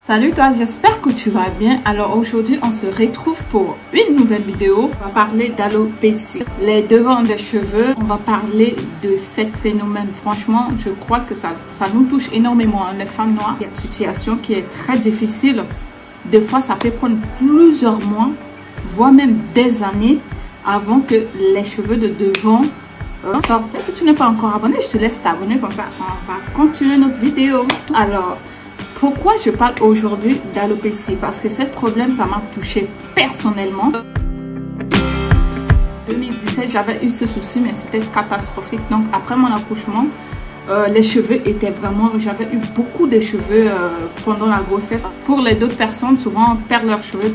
Salut toi, j'espère que tu vas bien. Alors aujourd'hui on se retrouve pour une nouvelle vidéo. On va parler d'alopécie, les devants des cheveux. On va parler de ce phénomène. Franchement, je crois que ça nous touche énormément, les femmes noires. Il y a une situation qui est très difficile. Des fois ça peut prendre plusieurs mois, voire même des années avant que les cheveux de devant sortent. Si tu n'es pas encore abonné, je te laisse t'abonner, comme ça on va continuer notre vidéo. Alors, pourquoi je parle aujourd'hui d'alopécie? Parce que ce problème, ça m'a touché personnellement. En 2017, j'avais eu ce souci, mais c'était catastrophique. Donc, après mon accouchement, les cheveux étaient vraiment... J'avais eu beaucoup de cheveux pendant la grossesse. Pour les autres personnes, souvent, on perd leurs cheveux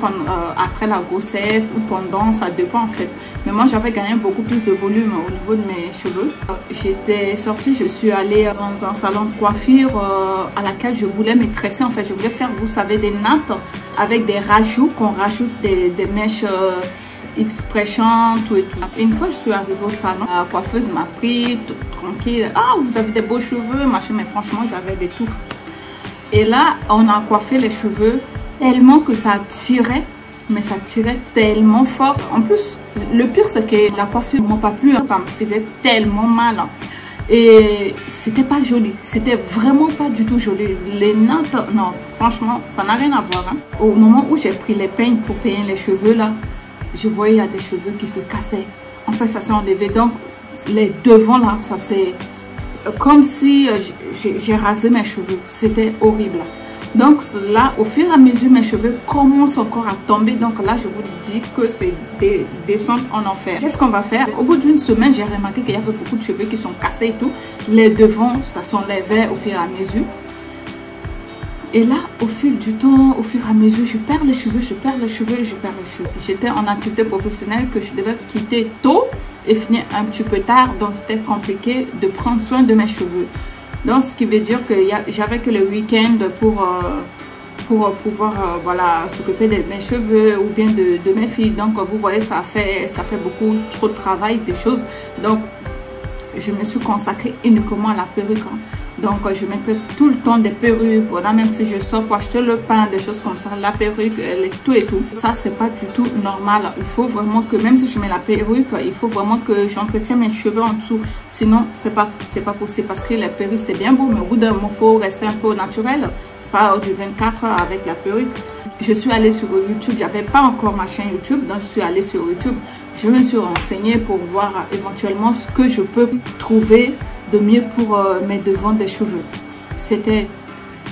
après la grossesse ou pendant, ça dépend en fait. Mais moi, j'avais gagné beaucoup plus de volume au niveau de mes cheveux. J'étais sortie, je suis allée dans un salon de coiffure à laquelle je voulais me tresser. En fait, je voulais faire, vous savez, des nattes avec des rajouts, qu'on rajoute des mèches expression, tout et tout. Une fois, je suis arrivée au salon, la coiffeuse m'a pris, tout tranquille. Ah, vous avez des beaux cheveux, machin, mais franchement, j'avais des touffes. Et là, on a coiffé les cheveux tellement que ça tirait, mais ça tirait tellement fort. En plus, le pire, c'est que la coiffure ne m'a pas plu, ça me faisait tellement mal. Et c'était pas joli, c'était vraiment pas du tout joli. Les nattes, non, franchement, ça n'a rien à voir. Hein. Au moment où j'ai pris les peignes pour peigner les cheveux, là, je voyais il y a des cheveux qui se cassaient. En fait, ça s'est enlevé. Donc, les devants là, ça c'est comme si j'ai rasé mes cheveux. C'était horrible. Donc là, au fur et à mesure, mes cheveux commencent encore à tomber. Donc là, je vous dis que c'est des descentes en enfer. Qu'est-ce qu'on va faire? Au bout d'une semaine, j'ai remarqué qu'il y avait beaucoup de cheveux qui sont cassés et tout. Les devants, ça s'enlevait au fur et à mesure. Et là, au fil du temps, au fur et à mesure, je perds les cheveux, je perds les cheveux, je perds les cheveux. J'étais en activité professionnelle que je devais quitter tôt et finir un petit peu tard. Donc, c'était compliqué de prendre soin de mes cheveux. Donc, ce qui veut dire que j'avais que le week-end pour pouvoir voilà, s'occuper de mes cheveux ou bien de mes filles. Donc, vous voyez, ça fait beaucoup trop de travail, des choses. Donc, je me suis consacrée uniquement à la perruque. Hein. Donc, je mettrai tout le temps des perruques. Voilà, même si je sors pour acheter le pain, des choses comme ça, la perruque, tout et tout. Ça, c'est pas du tout normal. Il faut vraiment que, même si je mets la perruque, il faut vraiment que j'entretienne mes cheveux en dessous. Sinon, c'est pas possible. Parce que la perruque, c'est bien beau, mais au bout d'un moment, il faut rester un peu naturel. C'est pas du 24 avec la perruque. Je suis allée sur YouTube. J'avais pas encore ma chaîne YouTube. Donc, je suis allée sur YouTube. Je me suis renseignée pour voir éventuellement ce que je peux trouver de mieux pour mes devants des cheveux. C'était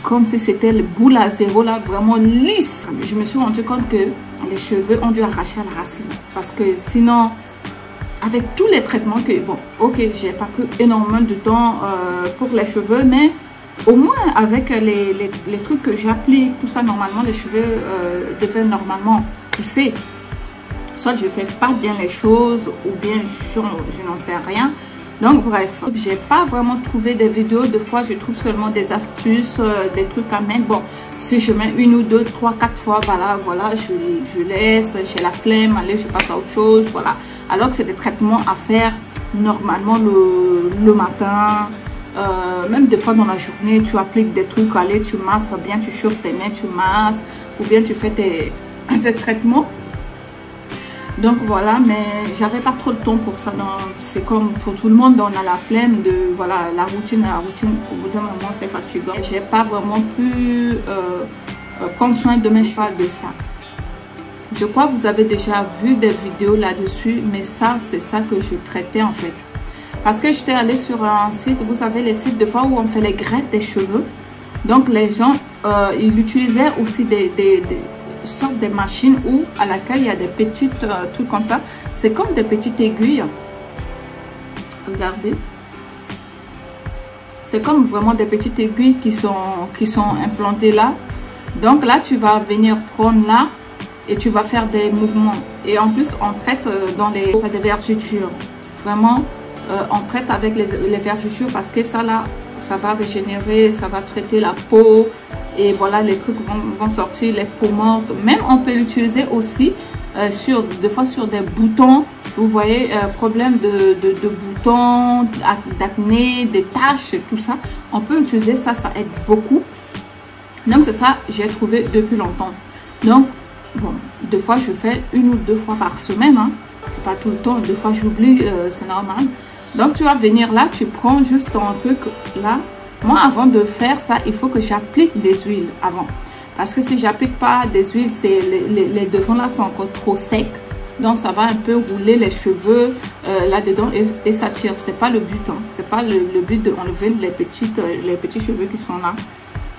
comme si c'était le boule à zéro là, vraiment lisse. Je me suis rendu compte que les cheveux ont dû arracher à la racine. Parce que sinon, avec tous les traitements que, bon, ok, j'ai pas pris énormément de temps pour les cheveux, mais au moins avec les trucs que j'applique, tout ça, normalement, les cheveux devaient normalement pousser. Soit je fais pas bien les choses, ou bien je n'en sais rien. Donc bref, j'ai pas vraiment trouvé des vidéos. Des fois, je trouve seulement des astuces, des trucs à mettre. Bon, si je mets une ou deux, trois, quatre fois, voilà, je laisse, j'ai la flemme, allez, je passe à autre chose, voilà. Alors que c'est des traitements à faire normalement le matin, même des fois dans la journée, tu appliques des trucs, allez, tu masses bien, tu chauffes tes mains, tu masses, ou bien tu fais tes traitements. Donc voilà, mais j'avais pas trop de temps pour ça. C'est comme pour tout le monde, on a la flemme de voilà la routine, au bout d'un moment c'est fatigant. J'ai pas vraiment pu prendre soin de mes cheveux de ça. Je crois que vous avez déjà vu des vidéos là-dessus, mais ça c'est ça que je traitais en fait. Parce que j'étais allée sur un site, vous savez les sites de fois où on fait les greffes des cheveux. Donc les gens, ils utilisaient aussi des sorte de machines où à laquelle il y a des petites trucs comme ça. C'est comme des petites aiguilles. Regardez. C'est comme vraiment des petites aiguilles qui sont implantées là. Donc là, tu vas venir prendre là et tu vas faire des mouvements. Et en plus, on traite dans des vergetures. Vraiment, on traite avec les vergetures parce que ça là, ça va régénérer, ça va traiter la peau. Et voilà, les trucs vont sortir, les peaux mortes. Même on peut l'utiliser aussi des fois sur des boutons. Vous voyez, problème de boutons, d'acné, des taches, tout ça. On peut utiliser ça, ça aide beaucoup. Donc c'est ça, j'ai trouvé depuis longtemps. Donc bon, des fois je fais 1 ou 2 fois par semaine, hein. Pas tout le temps, des fois j'oublie, c'est normal. Donc tu vas venir là, tu prends juste un truc là. Moi avant de faire ça, il faut que j'applique des huiles avant. Parce que si j'applique pas des huiles, les devants là sont encore trop secs. Donc ça va un peu rouler les cheveux là-dedans et ça tire. C'est pas le but, hein. C'est pas le but de enlever les petits cheveux qui sont là.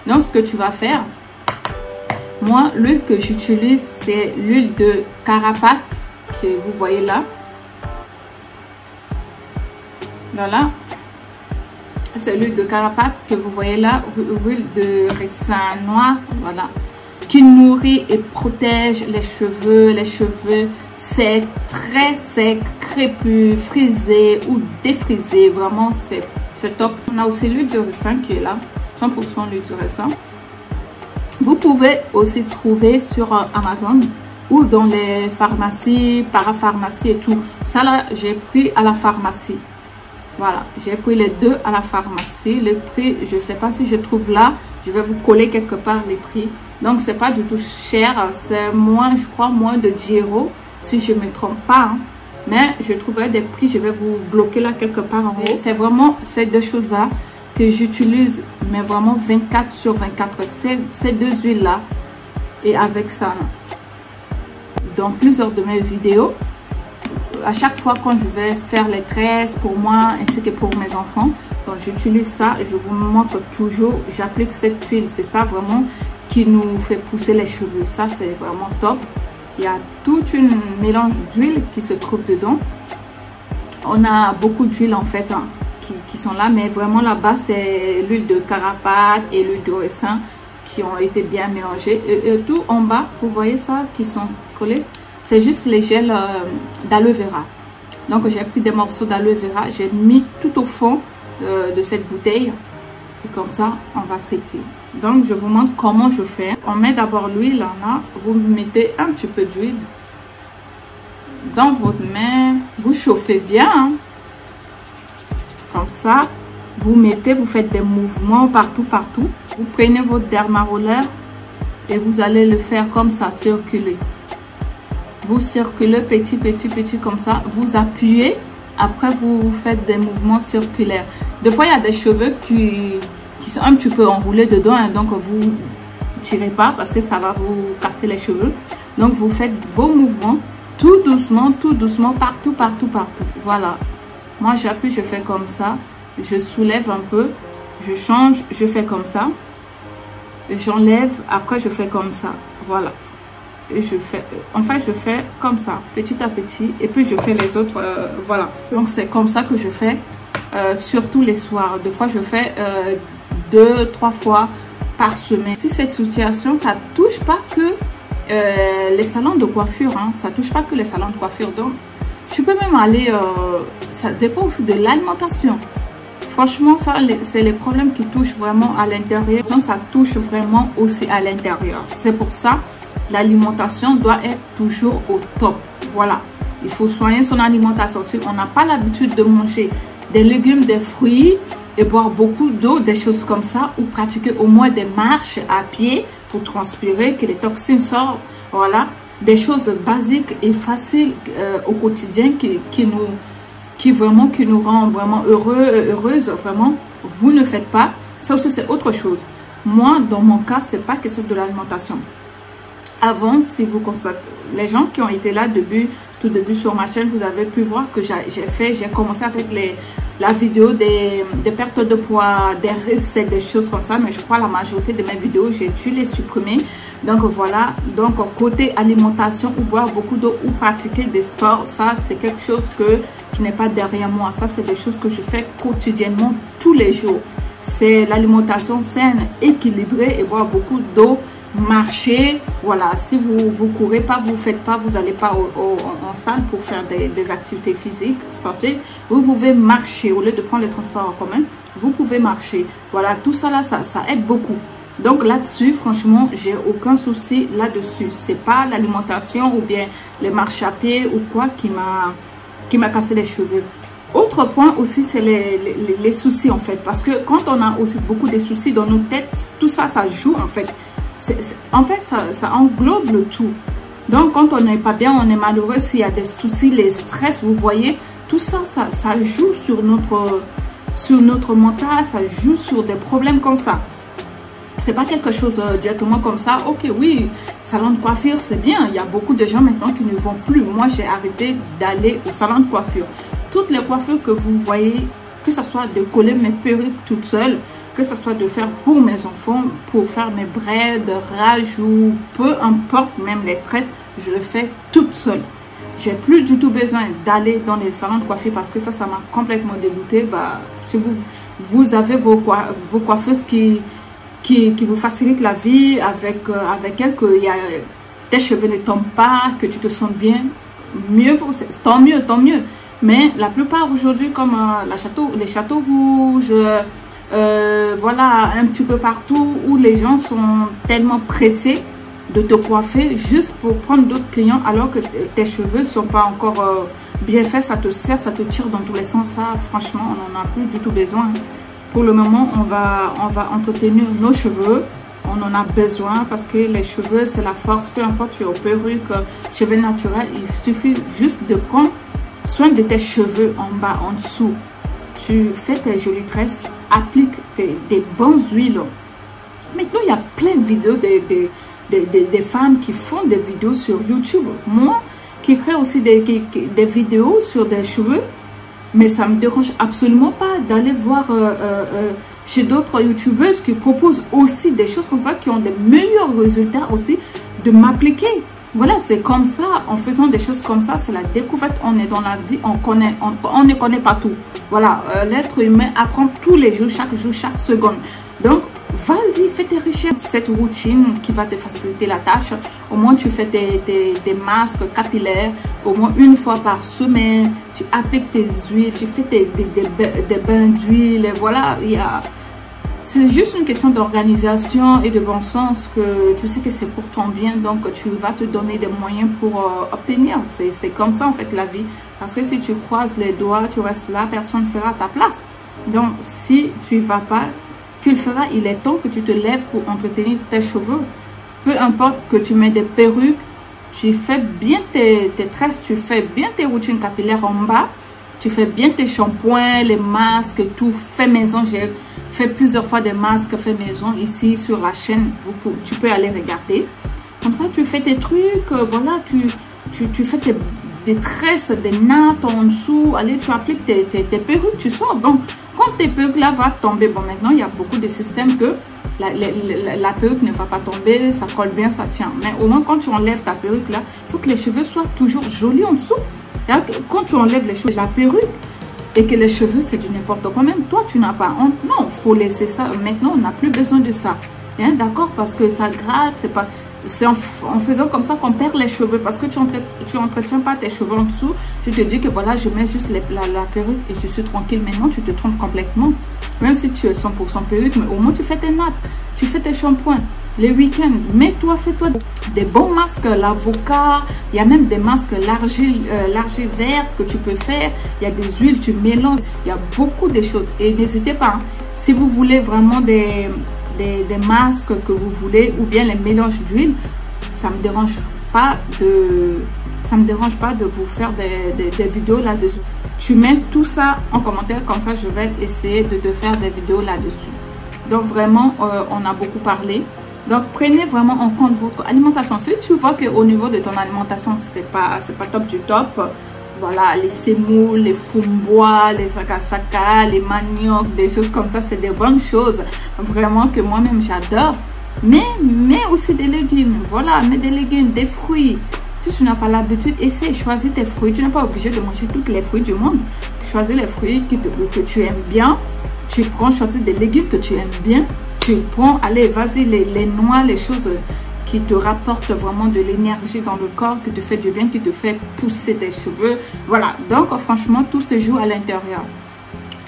Donc ce que tu vas faire, moi l'huile que j'utilise c'est l'huile de carapate que vous voyez là. Voilà. C'est l'huile de carapate que vous voyez là, l'huile de raisin noir, voilà, qui nourrit et protège les cheveux secs, très secs, crépus, frisés ou défrisés. Vraiment, c'est top. On a aussi l'huile de raisin qui est là, 100% l'huile de raisin. Vous pouvez aussi trouver sur Amazon ou dans les pharmacies, parapharmacies et tout. Ça là, j'ai pris à la pharmacie. Voilà, j'ai pris les deux à la pharmacie. Les prix, je ne sais pas si je trouve là. Je vais vous coller quelque part les prix. Donc, c'est pas du tout cher. C'est moins, je crois, moins de 10 €. Si je ne me trompe pas. Hein. Mais je trouverai des prix. Je vais vous bloquer là quelque part en haut. C'est vraiment ces deux choses-là que j'utilise. Mais vraiment 24 sur 24. Ces deux huiles-là. Et avec ça, là. Dans plusieurs de mes vidéos. À chaque fois quand je vais faire les tresses pour moi ainsi que pour mes enfants, donc j'utilise ça et je vous montre toujours, j'applique cette huile. C'est ça vraiment qui nous fait pousser les cheveux. Ça c'est vraiment top. Il y a tout un mélange d'huile qui se trouve dedans. On a beaucoup d'huile en fait hein, qui sont là, mais vraiment là-bas c'est l'huile de carapate et l'huile de raisin qui ont été bien mélangées. Et tout en bas, vous voyez ça qui sont collés. C'est juste les gels d'aloe vera. Donc j'ai pris des morceaux d'aloe vera, j'ai mis tout au fond de cette bouteille. Et comme ça, on va traiter. Donc je vous montre comment je fais. On met d'abord l'huile là. Vous mettez un petit peu d'huile dans votre main. Vous chauffez bien. Hein. Comme ça, vous mettez, vous faites des mouvements partout. Vous prenez votre dermaroller et vous allez le faire comme ça, circuler. Vous circulez petit comme ça, vous appuyez, après vous faites des mouvements circulaires. Des fois il y a des cheveux qui sont un petit peu enroulés dedans, hein, donc vous tirez pas parce que ça va vous casser les cheveux. Donc vous faites vos mouvements tout doucement, partout. Voilà, moi j'appuie, je fais comme ça, je soulève un peu, je change, je fais comme ça, j'enlève, après je fais comme ça, voilà. Et je fais comme ça petit à petit et puis je fais les autres voilà. Donc c'est comme ça que je fais surtout les soirs. Des fois je fais 2-3 fois par semaine. Si cette situation ça touche pas que les salons de coiffure hein, ça touche pas que les salons de coiffure, donc tu peux même aller ça dépend aussi de l'alimentation. Franchement ça c'est les problèmes qui touchent vraiment à l'intérieur, ça touche vraiment aussi à l'intérieur. C'est pour ça l'alimentation doit être toujours au top. Voilà, il faut soigner son alimentation. Si on n'a pas l'habitude de manger des légumes, des fruits et boire beaucoup d'eau, des choses comme ça, ou pratiquer au moins des marches à pied pour transpirer, que les toxines sortent. Voilà, des choses basiques et faciles au quotidien qui nous rend vraiment heureuses. Vraiment, vous ne faites pas. Ça aussi c'est autre chose. Moi, dans mon cas, c'est pas question de l'alimentation. Avant, si vous constatez, les gens qui ont été là tout début sur ma chaîne, vous avez pu voir que j'ai commencé avec la vidéo des pertes de poids, des recettes, des choses comme ça, mais je crois la majorité de mes vidéos, j'ai dû les supprimer. Donc voilà, donc côté alimentation, ou boire beaucoup d'eau, ou pratiquer des sports, ça c'est quelque chose qui n'est pas derrière moi. Ça c'est des choses que je fais quotidiennement, tous les jours. C'est l'alimentation saine, équilibrée et boire beaucoup d'eau. Marcher, voilà, si vous courez pas, vous faites pas, vous n'allez pas en salle pour faire des activités physiques, sportives, vous pouvez marcher au lieu de prendre les transports en commun, vous pouvez marcher. Voilà, tout ça là, ça aide beaucoup. Donc là-dessus, franchement, j'ai aucun souci là-dessus. C'est pas l'alimentation ou bien les marches à pied ou quoi qui m'a cassé les cheveux. Autre point aussi, c'est les soucis en fait. Parce que quand on a aussi beaucoup de soucis dans nos têtes, tout ça, ça joue en fait. En fait, ça englobe le tout. Donc, quand on n'est pas bien, on est malheureux, s'il y a des soucis, les stress, vous voyez, tout ça, ça joue sur notre mental, ça joue sur des problèmes comme ça. C'est pas quelque chose directement comme ça. Ok, oui, salon de coiffure, c'est bien. Il y a beaucoup de gens maintenant qui ne vont plus. Moi, j'ai arrêté d'aller au salon de coiffure. Toutes les coiffures que vous voyez, que ce soit de coller mes perruques toute seule, que ce soit de faire pour mes enfants, pour faire mes braids, rajouts, peu importe, même les tresses, je le fais toute seule. J'ai plus du tout besoin d'aller dans les salons de coiffure parce que ça m'a complètement dégoûté. Bah, si vous avez vos coiffeuses qui vous facilitent la vie avec elles, que tes cheveux ne tombent pas, que tu te sens bien, mieux, tant mieux, tant mieux. Mais la plupart aujourd'hui, comme les châteaux rouges, voilà, un petit peu partout, où les gens sont tellement pressés de te coiffer juste pour prendre d'autres clients, alors que tes cheveux ne sont pas encore bien faits, ça te serre, ça te tire dans tous les sens. Ça, franchement, on n'en a plus du tout besoin. Pour le moment, on va entretenir nos cheveux. On en a besoin parce que les cheveux, c'est la force. Peu importe, tu es aux perruques, cheveux naturels, il suffit juste de prendre soin de tes cheveux en bas, en dessous. Tu fais tes jolies tresses, applique des bonnes huiles. Maintenant, il y a plein de vidéos des femmes qui font des vidéos sur YouTube. Moi, qui crée aussi des vidéos sur des cheveux. Mais ça ne me dérange absolument pas d'aller voir chez d'autres youtubeuses qui proposent aussi des choses comme ça, qui ont des meilleurs résultats aussi, de m'appliquer. Voilà, c'est comme ça, en faisant des choses comme ça, c'est la découverte. On est dans la vie, on ne connaît pas tout. Voilà, l'être humain apprend tous les jours, chaque seconde. Donc, vas-y, fais tes recherches. Cette routine qui va te faciliter la tâche. Au moins, tu fais des masques capillaires, au moins une fois par semaine. Tu appliques tes huiles, tu fais des bains d'huile. Voilà, c'est juste une question d'organisation et de bon sens, que tu sais que c'est pour ton bien. Donc, tu vas te donner des moyens pour obtenir. C'est comme ça, en fait, la vie. Parce que si tu croises les doigts, tu restes là, personne ne fera à ta place. Donc, si tu ne vas pas, tu le feras. Il est temps que tu te lèves pour entretenir tes cheveux. Peu importe que tu mets des perruques, tu fais bien tes tresses, tu fais bien tes routines capillaires en bas, tu fais bien tes shampoings, les masques, tout fait maison. J'ai fait plusieurs fois des masques fait maison ici sur la chaîne. Tu peux aller regarder. Comme ça, tu fais tes trucs. Voilà, tu fais des tresses, des nattes en dessous. Allez, tu appliques tes perruques, tu sors. Donc, quand tes perruques là va tomber, bon, maintenant, il y a beaucoup de systèmes que la perruque ne va pas tomber, ça colle bien, ça tient. Mais au moins, quand tu enlèves ta perruque là, il faut que les cheveux soient toujours jolis en dessous. Quand tu enlèves les cheveux, la perruque, et que les cheveux, c'est du n'importe quoi, même toi, tu n'as pas honte. Non, il faut laisser ça. Maintenant, on n'a plus besoin de ça. Hein, d'accord? Parce que ça gratte, c'est pas... C'est en faisant comme ça qu'on perd les cheveux, parce que tu entretiens pas tes cheveux en dessous. Tu te dis que voilà, je mets juste la perruque et je suis tranquille. Maintenant, tu te trompes complètement. Même si tu es 100% perruque, mais au moins tu fais tes nappes, tu fais tes shampoings. Les week-ends, mets-toi, fais-toi des bons masques, l'avocat. Il y a même des masques l'argile verte que tu peux faire. Il y a des huiles, tu mélanges. Il y a beaucoup de choses. Et n'hésitez pas, hein, si vous voulez vraiment des masques que vous voulez, ou bien les mélanges d'huile, ça me dérange pas de vous faire des vidéos là-dessus. Tu mets tout ça en commentaire, comme ça je vais essayer de te faire des vidéos là-dessus. Donc vraiment, on a beaucoup parlé. Donc prenez vraiment en compte votre alimentation. Si tu vois qu'au niveau de ton alimentation, c'est pas top du top, voilà, les sémoules, les fumbois, les sakasaka, les maniocs, des choses comme ça, c'est des bonnes choses. Vraiment que moi-même j'adore. Mais aussi des légumes. Voilà, mais des légumes, des fruits. Si tu n'as pas l'habitude, essaie, choisis tes fruits. Tu n'es pas obligé de manger tous les fruits du monde. Choisis les fruits que tu aimes bien. Tu prends, choisis des légumes que tu aimes bien. Tu prends, allez, vas-y, les noix, les choses qui te rapportent vraiment de l'énergie dans le corps, qui te fait du bien, qui te fait pousser tes cheveux. Voilà, donc franchement, tout se joue à l'intérieur,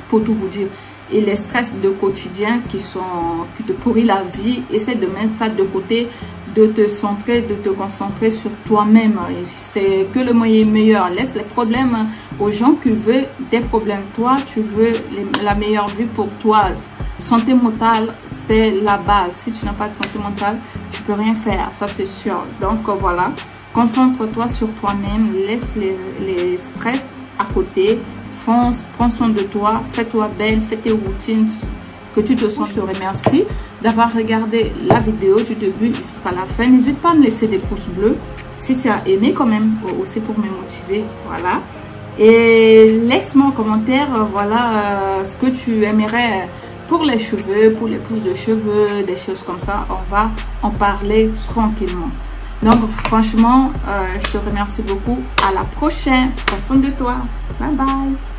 pour tout vous dire. Et les stress de quotidien qui te pourrissent la vie, essaie de mettre ça de côté, de te centrer, de te concentrer sur toi-même. C'est que le moyen meilleur. Laisse les problèmes aux gens qui veulent des problèmes. Toi, tu veux la meilleure vie pour toi. Santé mentale, c'est la base. Si tu n'as pas de santé mentale, tu peux rien faire, ça c'est sûr. Donc voilà, concentre-toi sur toi-même, laisse les stress à côté, fonce, prends soin de toi, fais-toi belle, fais tes routines, que tu te sens. Je te remercie d'avoir regardé la vidéo du début jusqu'à la fin. N'hésite pas à me laisser des pouces bleus si tu as aimé quand même, aussi pour me motiver. Voilà. Et laisse-moi en commentaire, voilà, ce que tu aimerais pour les cheveux, pour les pousses de cheveux, des choses comme ça. On va en parler tranquillement. Donc franchement, je te remercie beaucoup. À la prochaine. Prends soin de toi. Bye bye.